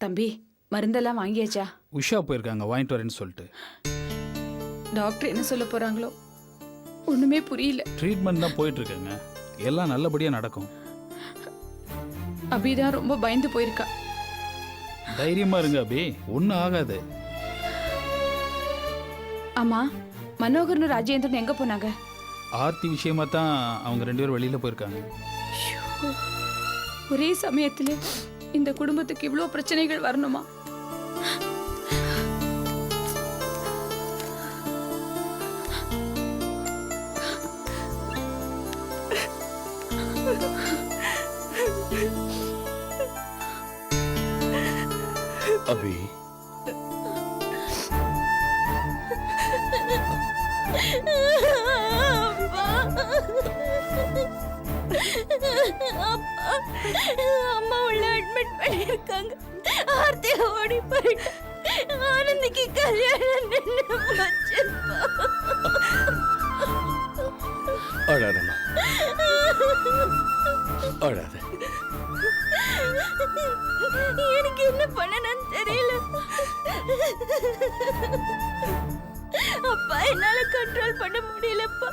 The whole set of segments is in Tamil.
தம்பி மருந்தெல்லாம் வாங்கியாச்சா? உஷா போயிருக்காங்க, வாங்கிட்டு வரேன்னு சொல்லிட்டு. டாக்டர் என்ன சொல்ல போறாங்களோ ஒண்ணுமே புரியல. ட்ரீட்மெண்ட் தான் போயிட்டு இருக்குங்க, எல்லாம் நல்லபடியா நடக்கும். அபிதான் ரொம்ப பயந்து போயிருக்கா. தைரியமா இருங்க அபி, ஒன்றும் ஆகாது. ஆமா, மனோகர்னு ராஜேந்திரன் எங்க போனாங்க? ஆர்த்தி விஷயமா தான் அவங்க 2 பேரும் வெளியில போயிருக்காங்க. ஒரே சமயத்துல இந்த குடும்பத்துக்கு இவ்வளோ பிரச்சனைகள் வரணுமா? அபி, அம்மா உள்ள அட்மிட் பண்ணிருக்காங்க. ஆர்த்தி ஓடி போயிட்டு ஆனந்திக்கு கல்யாணம் நின்னு போச்சுப்பா. அழாதம்மா, அழாத. எனக்கு என்ன பண்ணணும்னு தெரியல அப்பா, என்னால கண்ட்ரோல் பண்ண முடியலப்பா.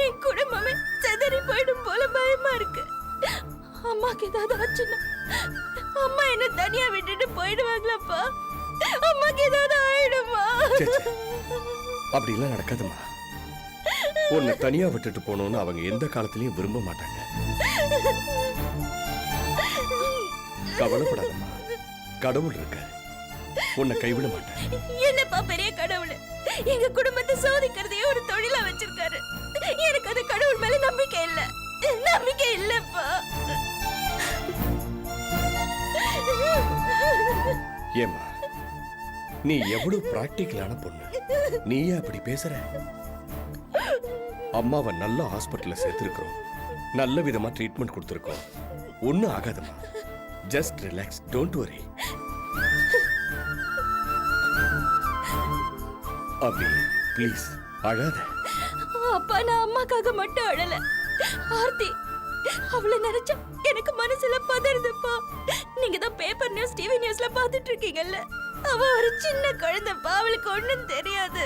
என் குடும்பமே செதறி போயிடும் போல பயமா இருக்கு. அம்மாக்கு ஏதாவது ஆச்சுன்னா அம்மா என்ன தனியா விட்டுட்டு போயிடுவாங்களப்பா. அம்மாக்கு ஏதாவது ஆயிடுமா? அப்படி எல்லாம் நடக்காதுமா. உன்னை தனியா விட்டுட்டு போகணும்னு அவங்க எந்த காலத்திலயும் விரும்ப மாட்டாங்க. கவலைப்படாதம்மா, கடவுள் இருக்க, உன்னை கைவிட மாட்டேன். என்னப்பா பெரிய கடவுள், எங்க குடும்பத்தை சோதிக்கிறதையே ஒரு தொழிலா வச்சிருக்காரு. எனக்கு அது கடவுள் மேல நம்பிக்கை இல்ல, நம்பிக்கை இல்லப்பா. ஏமா, நீ எவ்வளவு பிராக்டிக்கலான பொண்ணு, நீயே அப்படி பேசுற? அம்மாவை நல்ல ஹாஸ்பிட்டல்ல சேர்த்திருக்கிறோம், நல்ல விதமா ட்ரீட்மெண்ட் கொடுத்திருக்கோம். ஒன்னும் ஆகாதம்மா, just relax, don't worry. Abhi please அழாத. அப்பா, நான் அம்மாக்காக மட்டும் அழல. ஆர்த்தி, அவளை நினைச்சா எனக்கு மனசுல பதறுதுப்பா. நீங்க தான் பேப்பர் நியூஸ், டிவி நியூஸ்ல பாத்துட்டு இருக்கீங்கல்ல. அவ ஒரு சின்ன குழந்தைப்பா, அவளுக்கு ஒண்ணும் தெரியாது.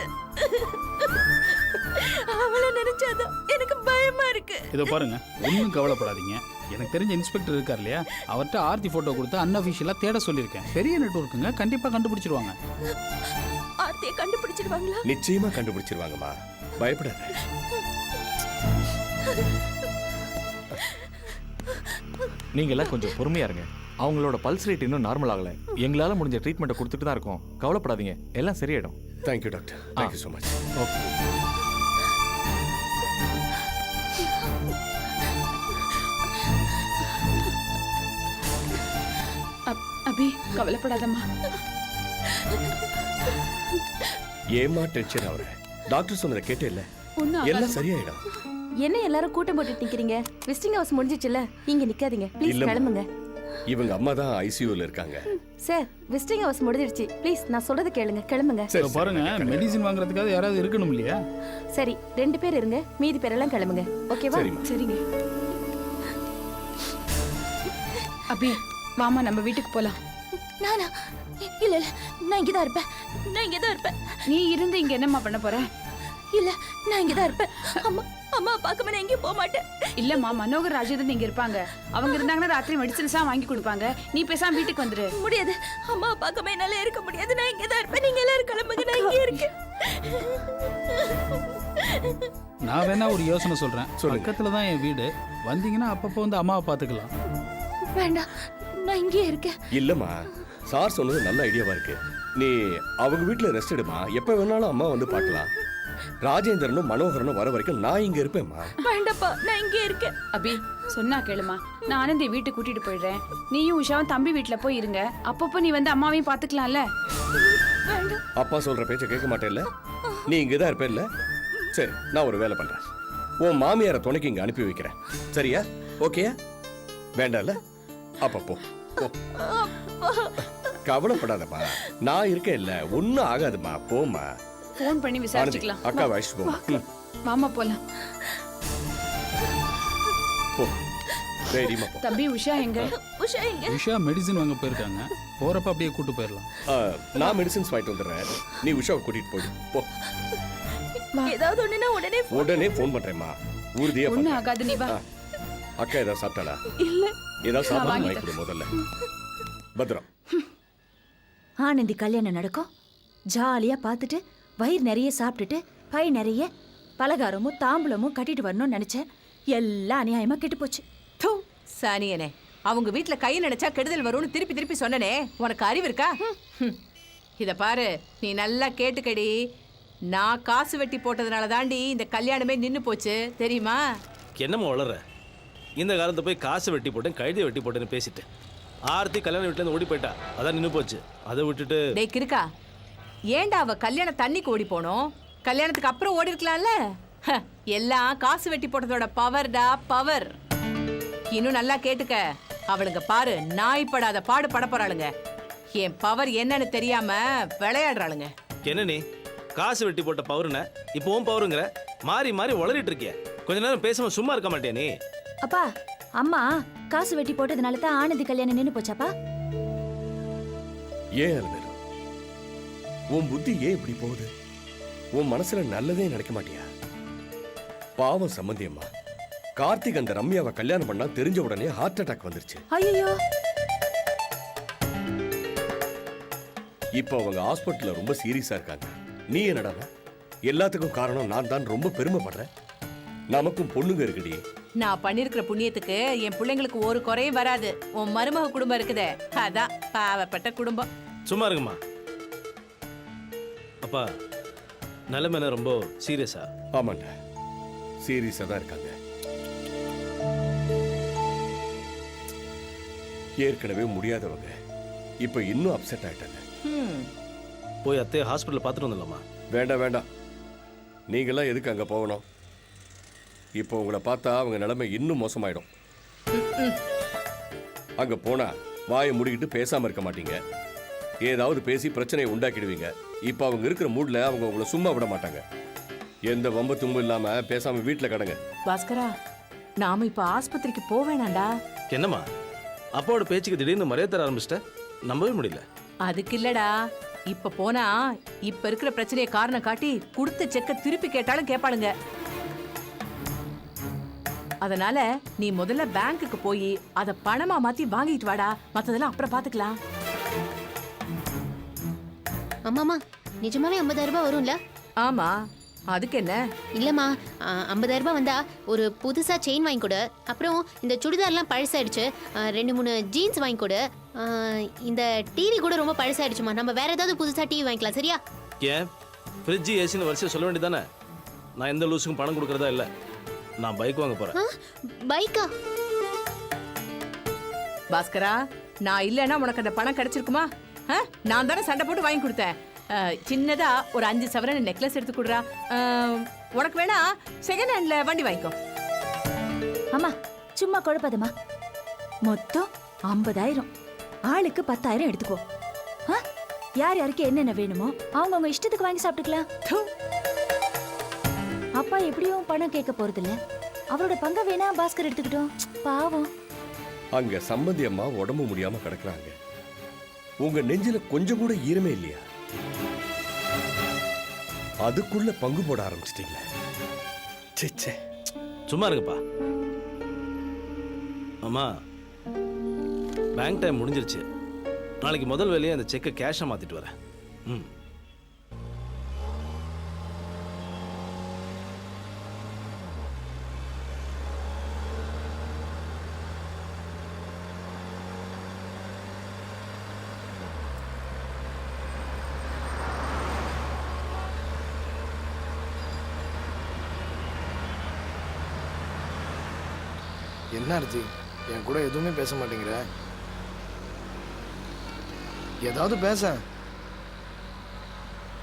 அவளை நினைச்சாதான் எனக்கு பயமா இருக்கு. இதோ பாருங்க, ஒன்றும் கவலைப்படாதீங்க. எனக்கு தெரிஞ்ச இன்ஸ்பெக்டர் இருக்கார் இல்லையா, அவர்கிட்ட ஆர்த்தி போட்டோ கொடுத்து அன்அஃபிஷியலாக தேட சொல்லியிருக்கேன். பெரிய நெட்வொர்க்குங்க, கண்டிப்பாக கண்டுபிடிச்சிருவாங்க. ஆர்த்தியை கண்டுபிடிச்சிடுவாங்களா? நிச்சயமா கண்டுபிடிச்சிருவாங்கம்மா, பயப்படாத. நீங்க எல்லாம் கொஞ்சம் பொறுமையா இருங்க. அவங்களோட பல்ஸ் ரேட் இன்னும் நார்மல் ஆகல. எங்களால முடிஞ்ச ட்ரீட்மெண்ட்டை கொடுத்துட்டு தான் இருக்கோம். கவலைப்படாதீங்க, எல்லாம் சரியாயிடும். Thank you doctor, thank you so much. Okay. Abhi கவலைப்படாதம்மா. ஏமா டென்ஷன் ஆகுற? டாக்டர் சொன்னதை கேட்டே இல்ல, ஒன்னும் எல்லாம் சரியாயிடும். என்ன எல்லாரும் கூட்டம் போட்டு நிக்கிறீங்க? விசிட்டிங் ஹவர்ஸ் முடிஞ்சிச்சுல, இங்க நிக்காதீங்க ப்ளீஸ், இல்லம்மா. கிளம்புங்க. இவங்க அம்மா தான் ஐசியூல இருக்காங்க. சார், விசிட்டிங் ஹவர்ஸ் முடிஞ்சிருச்சு, ப்ளீஸ் நான் சொல்றது கேளுங்க, கிளம்புங்க. இதோ பாருங்க, மெடிசின் வாங்குறதுக்காக யாராவது இருக்கணும் இல்லையா? சரி, 2 பேர் இருங்க, மீதி பேரெல்லாம் கிளம்புங்க. ஓகேவா? சரிம்மா. சரிங்க. அபி வாமா, நம்ம வீட்டுக்கு போலாம். நானா? இல்ல இல்ல, நான் இங்கதான் இருப்பேன், நான் இங்கதான் இருப்பேன். நீ இருந்து இங்க என்னம்மா பண்ண போற? இல்ல, நான் இங்கதான் இருப்பேன். அம்மா, அம்மா பார்க்காம நான் எங்கேயும் போக மாட்டேன். இல்லம்மா, மனோகர் ராஜேந்திரன் இங்க இருப்பாங்க. அவங்க இருந்தாங்கன்னா ராத்திரி மெடிசன்ஸா வாங்கி கொடுப்பாங்க. நீ பேசாம வீட்டுக்கு வந்துரு. முடியாது, அம்மா பார்க்காம என்னால இருக்க முடியாது. நான் இங்கதான் இருப்பேன், நீங்க எல்லாரும் கிளம்புங்க, நான் இங்கே இருக்கேன். நான் வேணா ஒரு யோசனை சொல்றேன். சொல்லுங்க. பக்கத்துல தான் என் வீடு, வந்தீங்கன்னா அப்பப்போ வந்து அம்மாவை பார்த்துக்கலாம். வேண்டாம், நான் இங்கே இருக்கேன். இல்லம்மா, சார் சொன்னது நல்ல ஐடியாவா இருக்கு. நீ அவங்க வீட்டுல ரெஸ்ட் எடுமா, எப்ப வேணாலும் அம்மா வந்து பார்க்கலாம். ராஜேந்திரனும் மனோகரனும் வர வரைக்கும் நான் இங்க இருப்பேன்மா. வேண்டாப்பா, நான் இங்கே இருக்கேன். அபி சொன்னா கேளுமா, நான் ஆனந்தி வீட்டுக்கு கூட்டிட்டு போயிடுறேன். நீயும் உஷாவும் தம்பி வீட்டுல போய் இருங்க. அப்பப்போ நீ வந்து அம்மாவையும் பாத்துக்கலாம்ல. வேண்டாம். அப்பா சொல்ற பேச்ச கேட்க மாட்டேல்ல? நீ இங்கதான் இருப்பேல்ல? சரி, நான் ஒரு வேலை பண்றேன். உன் மாமியாரை துணைக்கு இங்க அனுப்பி வைக்கிறேன், சரியா? ஓகேயா? வேண்டாம்ல? அப்ப போ போ. கவலைப்படாதம்மா, நான் இருக்கேன் இல்ல, ஒன்னும் ஆகாதுமா, போமா. போன் பண்ணி ஆனந்தி, விசாரிச்சுக்கலாம். அக்கா வயசு போ. மாமா போலாம். போ. தைரியமா போ. தம்பி உஷா எங்க? உஷா எங்க? உஷா மெடிசின் வாங்க போயிருக்காங்க. போறப்ப அப்படியே கூட்டு போயிடலாம். நான் மெடிசின்ஸ் வாங்கிட்டு வந்துடுறேன். நீ உஷாவை கூட்டிட்டு போயிடு போ. ஏதாவது ஒண்ணுனா உடனே ஃபோன் பண்றேம்மா. ஊர்தியா ஒண்ணு பண்றேன். ஆகாது, நீ வா. அக்கா ஏதாவது சாப்பிட்டாளா? இல்ல. ஏதாவது சாப்பிட்டு வாங்கி வாங்கி கொடு முதல்ல. பத்ரம். ஆனந்தி கல்யாணம் நடக்கும், ஜாலியா பார்த்துட்டு வயிறு நிறைய சாப்பிட்டுட்டு பை நிறைய பலகாரமும் தாம்பூலமும் கட்டிட்டு வரணும்னு நினைச்சேன். எல்லாம் அநியாயமா கெட்டு போச்சு. தூ சானியனே, அவங்க வீட்ல கை நினைச்சா கெடுதல் வரும்னு திருப்பி திருப்பி சொன்னனே, உனக்கு அறிவு இருக்கா? இத பாரு, நீ நல்லா கேட்டுக்கடி. நான் காசு வெட்டி போட்டதுனால தாண்டி இந்த கல்யாணமே நின்னு போச்சு, தெரியுமா? என்னம்மா வளர்ற? இந்த காலத்தை போய் காசு வெட்டி போட்டேன், கழுதி வெட்டி போட்டேன்னு பேசிட்டு ஆர்த்தி கல்யாண வீட்டிலேருந்து ஓடி போயிட்டா, அதான் நின்று போச்சு. அதை விட்டுட்டு டேய் கிறுக்கா, ஏன்டா அவ கல்யாணம் தண்ணிக்கு ஓடி போனோம்? கல்யாணத்துக்கு அப்புறம் ஓடி இருக்கலாம்ல. எல்லாம் காசு வெட்டி போட்டதோட பவர்டா, பவர். இன்னும் நல்லா கேட்டுக்க, அவளுங்க பாரு நாய்ப்படாத பாடு பட போறாளுங்க. என் பவர் என்னன்னு தெரியாம விளையாடுறாளுங்க. என்ன நீ காசு வெட்டி போட்ட பவருன இப்போவும் பவருங்கிற மாறி மாறி உளறிட்டு இருக்கிய. கொஞ்ச நேரம் பேசாம சும்மா இருக்க மாட்டியா நீ? அப்பா, அம்மா காசு வெட்டி போட்டதுனால தான் ஆனந்தி கல்யாணம் நின்னு போச்சாப்பா? ஏன் அல்வேலு, உன் புத்தி ஏன் இப்படி போகுது? உன் மனசுல நல்லதே நினைக்க மாட்டியா? பாவம் சம்பந்தியம்மா, கார்த்திக் அந்த ரம்யாவை கல்யாணம் பண்ணா தெரிஞ்ச உடனே ஹார்ட் அட்டாக் வந்துருச்சு. ஐயோ, இப்போ அவங்க ஹாஸ்பிட்டல்ல ரொம்ப சீரியஸா இருக்காங்க. நீ என்னடா எல்லாத்துக்கும் காரணம் நான் தான் ரொம்ப பெருமைப்படுறேன். நமக்கும் பொண்ணுங்க இருக்குடி. நான் பண்ணிருக்கிற புண்ணியத்துக்கு என் பிள்ளைங்களுக்கு ஒரு குறையும் வராது. உன் மருமக குடும்பம் இருக்குதே, அதான் பாவப்பட்ட குடும்பம். சும்மா இருக்குமா? அப்பா நிலைமை என்ன ரொம்ப சீரியஸா? ஆமாண்டா, சீரியஸா தான் இருக்காங்க. ஏற்கனவே முடியாதவங்க இப்ப இன்னும் அப்செட் ஆயிட்டாங்க. போய் அத்தையை ஹாஸ்பிட்டல் பார்த்துட்டு வந்துடலாமா? வேண்டாம் வேண்டாம், நீங்களாம் எதுக்கு அங்க போகணும்? இப்போ உங்களை பார்த்தா அவங்க நிலைமை இன்னும் மோசமாயிடும். அங்க போனா வாயை மூடிக்கிட்டு பேசாம இருக்க மாட்டீங்க, ஏதாவது பேசி பிரச்சனையை உண்டாக்கிடுவீங்க. இப்போ அவங்க இருக்கிற மூட்ல அவங்க உங்களை சும்மா விட மாட்டாங்க. எந்த வம்பு தும்பு இல்லாம பேசாம வீட்டுல கடங்க. பாஸ்கரா, நாம இப்ப ஆஸ்பத்திரிக்கு போவேணாண்டா. என்னம்மா அப்பாவோட பேச்சுக்கு திடீர்னு மரியாதை தர ஆரம்பிச்சிட்ட? நம்பவே முடியல. அதுக்கு இல்லடா, இப்ப போனா இப்ப இருக்கிற பிரச்சனையை காரணம் காட்டி கொடுத்த செக்க திருப்பி கேட்டாலும் கேட்பாளுங்க. அதனால நீ முதல்ல பேங்க்குக்கு போய் அத பணமா மாத்தி வாங்கிட்டு வாடா, மத்ததெல்லாம் அப்புறம் பாத்துக்கலாம். அம்மாமா, நிஜமாவே 50,000 ரூபாய் வரும்ல? ஆமா, அதுக்கு என்ன? இல்லம்மா, 50,000 ரூபாய் வந்தா ஒரு புதுசா செயின் வாங்கி கொடு. அப்புறம் இந்த சுடிதார்லாம் பழசாயிடுச்சு, 2-3 ஜீன்ஸ் வாங்கி கொடு. இந்த டிவி கூட ரொம்ப பழசாயிடுச்சுமா, நம்ம வேற ஏதாவது புதுசா டிவி வாங்கிக்கலாம், சரியா? ஏன் ஃப்ரிட்ஜ் ஏசின்னு வரிசையை சொல்ல வேண்டியதானே? நான் எந்த லூஸுக்கும் பணம் கொடுக்கறதா இல்லை. நான் பைக் வாங்க போறேன். பைக்கா? பாஸ்கரா, நான் இல்லைன்னா உனக்கு அந்த பணம் கிடைச்சிருக்குமா? நான் தானே சண்டை போட்டு வாங்கி கொடுத்தேன். சின்னதா ஒரு 5 சவரன் நெக்லஸ் எடுத்து கொடுறா. உனக்கு வேணா செகண்ட் ஹேண்ட்ல வண்டி வாங்கிக்கோ. அம்மா சும்மா குழப்பாதம்மா. மொத்தம் 50,000, ஆளுக்கு 10,000 எடுத்துக்கோ. யார் யாருக்கு என்னென்ன வேணுமோ அவங்க இஷ்டத்துக்கு வாங்கி சாப்பிட்டுக்கலாம். அப்பா எப்படியும் பணம் கேட்க போறதில்ல, அவரோட பங்க வேணா பாஸ்கர் எடுத்துக்கிட்டோம். பாவம். அங்க சம்பந்தி அம்மா உடம்பு முடியாம கிடக்குறாங்க. உங்க நெஞ்சில கொஞ்சம் கூட ஈரமே இல்லையா? அதுக்குள்ள பங்கு போட ஆரம்பிச்சிட்டீங்களே. ச்சே, சும்மா இருங்கப்பா. அம்மா, பேங்க் டைம் முடிஞ்சிருச்சு. நாளைக்கு முதல் வேலையை அந்த செக்கை கேஷா மாத்திட்டு வரேன். ம். என்ன அர்ஜி, என் கூட எதுவுமே பேச மாட்டேங்கிற? ஏதாவது பேச.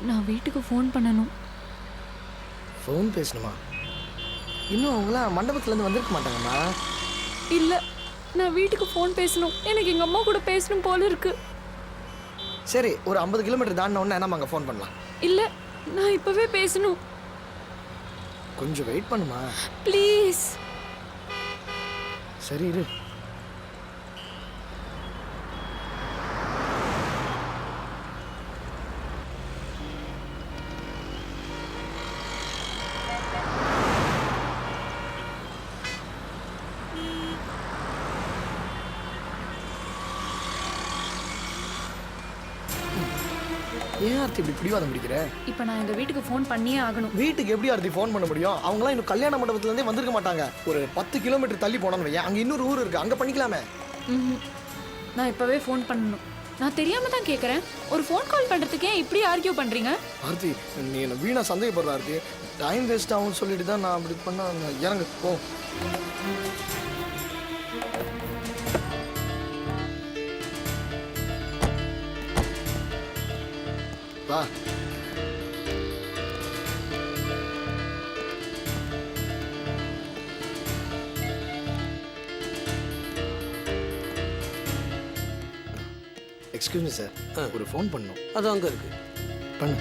நான் வீட்டுக்கு ஃபோன் பண்ணணும். ஃபோன் பேசணுமா? இன்னும் அவங்களாம் மண்டபத்துலேருந்து வந்திருக்க மாட்டாங்கம்மா. இல்ல, நான் வீட்டுக்கு ஃபோன் பேசணும். எனக்கு எங்க அம்மா கூட பேசணும் போல இருக்கு. சரி, ஒரு 50 கிலோமீட்டர் தாண்டின உடனே நம்ம அங்கே ஃபோன் பண்ணலாம். இல்ல, நான் இப்பவே பேசணும். கொஞ்சம் வெயிட் பண்ணுமா ப்ளீஸ். சரி இரு. ஏன் ஆர்த்தி இப்படி பிடிவாதம் பிடிக்கிற? இப்போ நான் எங்க வீட்டுக்கு ஃபோன் பண்ணியே ஆகணும். வீட்டுக்கு எப்படி ஆர்த்தி ஃபோன் பண்ண முடியும்? அவங்களாம் இன்னும் கல்யாண மண்டபத்துலேருந்தே வந்திருக்க மாட்டாங்க. ஒரு 10 கிலோமீட்டர் தள்ளி போனோம்னு வையேன், அங்கே இன்னொரு ஊர் இருக்கு, அங்கே பண்ணிக்கலாமே. நான் இப்பவே ஃபோன் பண்ணணும். நான் தெரியாம தான் கேட்குறேன். ஒரு ஃபோன் கால் பண்றதுக்கு ஏன் இப்படி ஆர்கியூ பண்றீங்க? ஆர்த்தி நீ என்ன வீணா சந்தேகப்படுற ஆர்த்தி. டைம் வேஸ்ட் ஆகும்னு சொல்லிட்டு தான் நான் அப்படி பண்ண. இறங்கு போ. வா. எக்ஸ்கியூஸ் மீ சார், ஒரு ஃபோன் பண்ணணும். அது அங்கே இருக்கு. பண்ணு.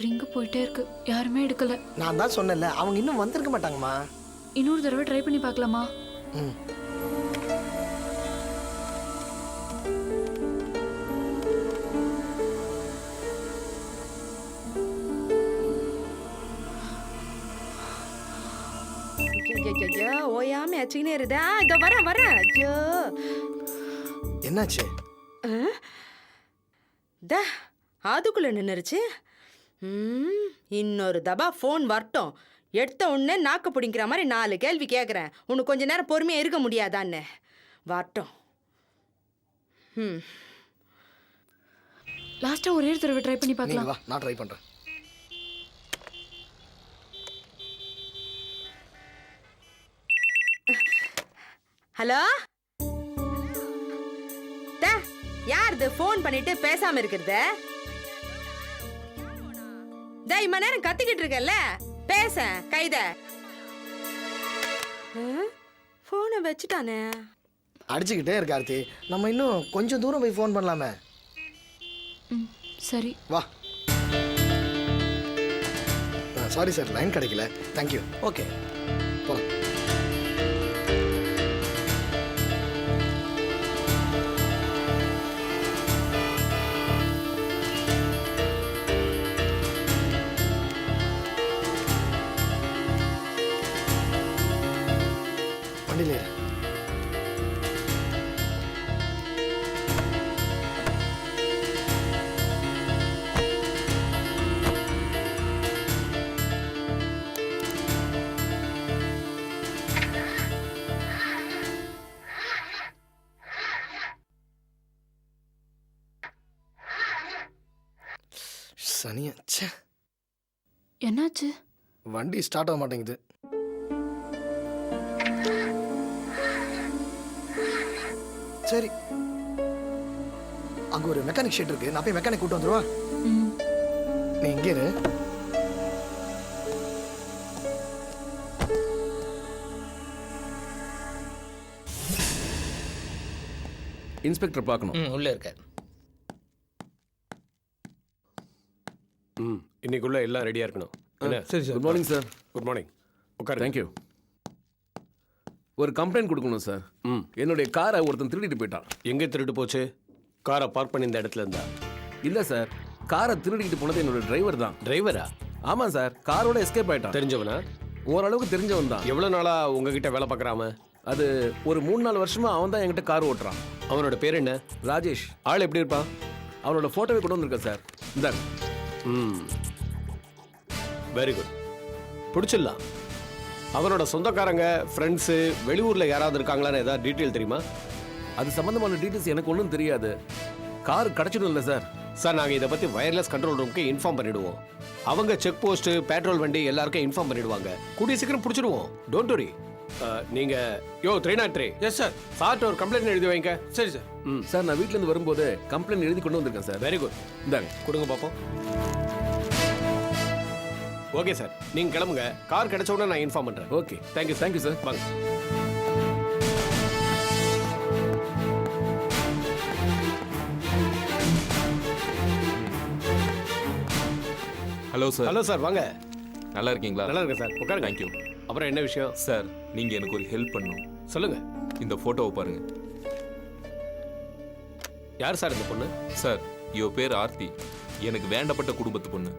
ரிங்கு போயிட்டே இருக்கு, யாருமே எடுக்கல. நான் தான் சொன்னேன்ல, அவங்க இன்னும் வந்திருக்க மாட்டாங்கம்மா. இன்னொரு தடவை ட்ரை பண்ணி பார்க்கலாமா? ம். ஓயாம ஆச்சுக்கினே இருதா. இதோ வரேன். ஐயோ என்னாச்சு? அதுக்குள்ள நின்னுருச்சு. இன்னொரு தபா ஃபோன் வரட்டும், எடுத்த உடனே நாக்கு பிடிங்கிற மாதிரி 4 கேள்வி கேட்குறேன். உனக்கு கொஞ்ச நேரம் பொறுமையாக இருக்க முடியாதான்னு. வரட்டும். லாஸ்டா ஒரே ஒரு தடவை ட்ரை பண்ணி நீங்க பார்க்கலாம். வா, நான் ட்ரை பண்றேன். ஹலோ, யார் இது ஃபோன் பண்ணிட்டு பேசாம இருக்கிறது? இம்மா நேரம் கத்திக்கிட்டு இருக்கல, பேச கைத. போனை வச்சுட்டானே. அடிச்சுக்கிட்டே இருக்க ஆர்த்தி, நம்ம இன்னும் கொஞ்சம் தூரம் போய் ஃபோன் பண்ணலாமே. சரி வா. சாரி சார், லைன் கிடைக்கல. தேங்க்யூ. ஓகே, போலாம். வண்டியில் ஏறு. சனியா, ச்சே. என்னாச்சு? வண்டி ஸ்டார்ட் ஆக மாட்டேங்குது. சரி, அங்க ஒரு மெக்கானிக் ஷெட் இருக்கு, நான் போய் மெக்கானிக் கூட்டு வந்துருவா. நீ இங்கே இரு. இன்ஸ்பெக்டர் பார்க்கணும். உள்ள இருக்காரு. இன்னைக்குள்ள எல்லாம் ரெடியா இருக்கணும். சரி sir. Good morning sir. Good morning. உட்காரு. தேங்க்யூ. ஒரு கம்ப்ளைண்ட் கொடுக்கணும் சார். என்னுடைய காரை ஒருத்தன் திருடிட்டு போயிட்டான். எங்க திருட்டு போச்சு? காரை பார்க் பண்ணி இந்த இடத்துல இருந்தா? இல்ல சார், காரை திருடிட்டு போனது என்னோட டிரைவர் தான். டிரைவரா? ஆமா சார், காரோட எஸ்கேப் ஆயிட்டான். தெரிஞ்சவனா? ஓரளவுக்கு தெரிஞ்சவன் தான். எவ்வளவு நாளா உங்ககிட்ட வேலை பார்க்கறாம? அது ஒரு 3-4 வருஷமா அவன் தான் என்கிட்ட கார் ஓட்டுறான். அவனோட பேர் என்ன? ராஜேஷ். ஆள் எப்படி இருப்பான்? அவனோட போட்டோவை கொண்டு வந்திருக்கேன் சார். இந்தாங்க. Very good. பிடிச்சிடலாம். அவனோட சொந்தக்காரங்க, ஃப்ரெண்ட்ஸு, வெளியூரில் யாராவது இருக்காங்களான்னு ஏதாவது டீட்டெயில் தெரியுமா? அது சம்பந்தமான டீட்டெயில்ஸ் எனக்கு ஒன்றும் தெரியாது. கார் கிடைச்சிடும் இல்லை சார்? சார் நாங்கள் இதை பற்றி வயர்லெஸ் கண்ட்ரோல் ரூமுக்கு இன்ஃபார்ம் பண்ணிடுவோம். அவங்க செக் போஸ்ட், பெட்ரோல் வண்டி எல்லாருக்கும் இன்ஃபார்ம் பண்ணிடுவாங்க. கூடிய சீக்கிரம் பிடிச்சிடுவோம். Don't worry. நீங்க 303. Yes sir. சார்ட்ட ஒரு கம்ப்ளைண்ட் எழுதி வைங்க. சரி சார். சார் நான் வீட்டிலேருந்து வரும்போது கம்ப்ளைண்ட் எழுதி கொண்டு வந்திருக்கேன் சார். Very good. இந்தாங்க. கொடுங்க பார்ப்போம். ஓகே சார், நீங்கள் கிளம்புங்க. கார் கிடைச்ச உடனே நான் இன்ஃபார்ம் பண்ணுறேன். ஓகே. Thank you sir. வாங்க. Hello sir. ஹலோ சார், வாங்க. நல்லா இருக்கீங்களா? நல்லா இருக்கேன் சார், உட்காருங்க. தேங்க்யூ. அப்புறம் என்ன விஷயம் சார், நீங்க எனக்கு ஒரு ஹெல்ப் பண்ணணும். சொல்லுங்க. இந்த போட்டோவை பாருங்க. யார் சார் இந்த பொண்ணு? சார், இவ பேர் ஆர்த்தி. எனக்கு வேண்டப்பட்ட குடும்பத்து பொண்ணு.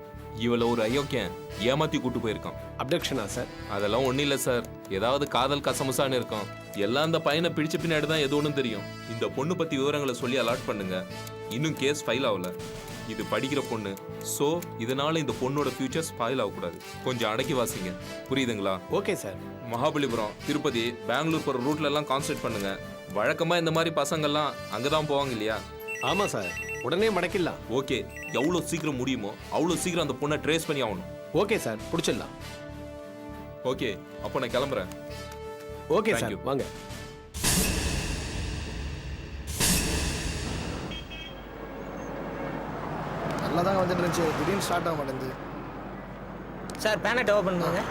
இவளை ஒரு அயோக்கியன் ஏமாத்தி கூட்டு போயிருக்கான். அப்டக்ஷனா சார்? அதெல்லாம் ஒன்றும் இல்லை சார். ஏதாவது காதல் கசமுசான்னு இருக்கும். எல்லாம் அந்த பையனை பிடிச்ச பின்னாடி தான் எது ஒன்றும் தெரியும். இந்த பொண்ணு பற்றி விவரங்களை சொல்லி அலாட் பண்ணுங்க. இன்னும் கேஸ் ஃபைல் ஆகல. இது படிக்கிற பொண்ணு. ஸோ இதனால இந்த பொண்ணோட ஃபியூச்சர் ஸ்பாயில் ஆகக்கூடாது. கொஞ்சம் அடக்கி வாசிங்க. புரியுதுங்களா? Okay sir. மகாபலிபுரம், திருப்பதி, பெங்களூர் போகிற ரூட்ல எல்லாம் கான்சென்ட்ரேட் பண்ணுங்க. வழக்கமாக இந்த மாதிரி பசங்கள்லாம் அங்கே தான் போவாங்க இல்லையா? ஆமாம் சார், உடனே மடக்கிடலாம். ஓகே, எவ்வளோ சீக்கிரம் முடியுமோ அவ்வளோ சீக்கிரம் அந்த பொண்ணை ட்ரேஸ் பண்ணி ஆகணும். ஓகே சார், பிடிச்சிடலாம். ஓகே, அப்போ நான் கிளம்புறேன். Okay Thank sir, you. வாங்க. நல்லா தாங்க வந்துட்டு இருந்துச்சு, திடீர்னு ஸ்டார்ட் ஆக மாட்டேங்குது. சார் பேனட் ஓப்பன் பண்ணுங்க.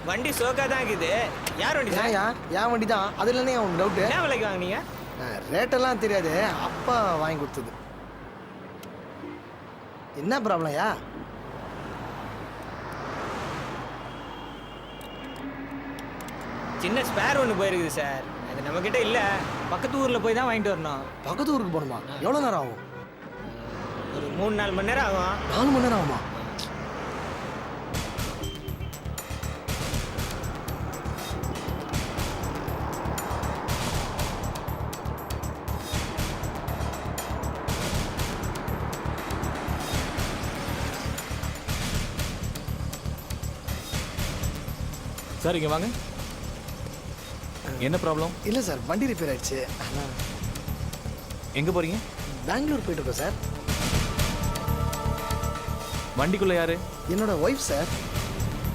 வண்டி சோக்கா தான் இருக்குது. யார் வண்டி சார்? ஏன்யா என் வண்டி தான், அதுல என்ன உனக்கு டவுட்டு? என்ன விலைக்கு வாங்குனீங்க? ரேட்டெல்லாம் தெரியாது, அப்பா வாங்கி கொடுத்தது. என்ன ப்ராப்ளம்யா? சின்ன ஸ்பேர் ஒன்று போயிருக்குது சார். அது நம்மக்கிட்ட இல்லை, பக்கத்து ஊரில் போய் தான் வாங்கிட்டு வரணும். பக்கத்து ஊருக்கு போகணுமா? எவ்வளோ நேரம் ஆகும்? ஒரு 3-4 மணி நேரம் ஆகும். 4 மணி நேரம் ஆகுமா? சார் இங்கே வாங்க. என்ன ப்ராப்ளம்? இல்லை சார், வண்டி ரிப்பேர் ஆயிடுச்சு. அதான் எங்கே போகிறீங்க? பெங்களூர் போயிட்டு இருக்கோம் சார். வண்டிக்குள்ளே யாரு? என்னோட ஒய்ஃப் சார்.